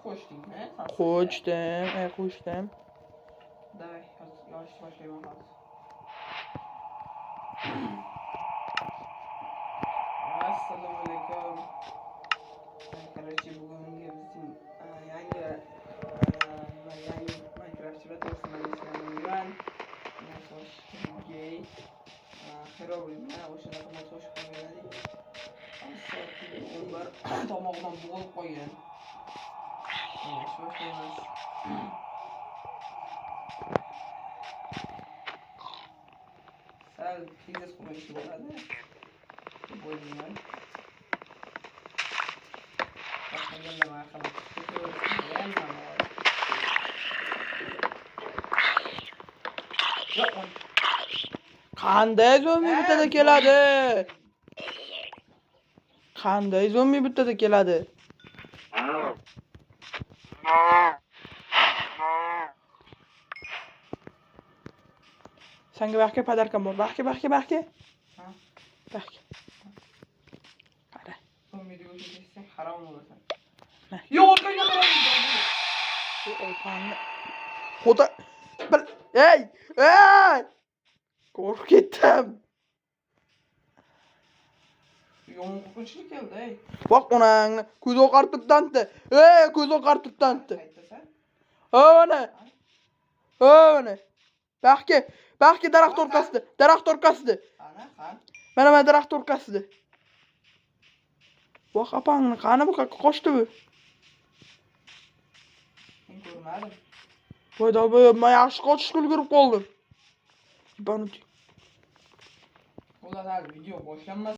qo'shding, ha? Qo'shdim. Davay, yozish boshlayman hozir. Assalomu alaykum. Короче, bugungi bizning yangi Minecraft'da to'g'risida ishlayman. Men xo'sh, gay. Heroin, o'shanaqa narsa qo'shib qo'ygan edik. Soatga 11 tomog'imdan bo'g'ilib qo'ygan. Boshlaymiz. Sal tez qo'yish bo'ladi. Bo'lmayman. Nima qilib qanday zombi bittada keladi? Qanday zombi bittada keladi? Senga baxka padarkam bor. Baxka. Ha? Baxka. Qara. Zombi deb o'ylashsang harom bo'lasan. Yo'q, o'lpangni. Xudo. Ey! Qo'rqib ketdim. Yomon qo'rqinchli keldi, ey. Bak onangni ko'z oqartiribdi. Ko'z oqartiribdi. Aytasan? Ona. Baxka daraxt o'rqasida. Ana, qan. Mana daraxt o'rqasida. Bak apangni qani bu qayerga qochdi bu? Men ko'rmadim. Men yaxshi qochishga ulgurib qoldim. Ular video boshlanmas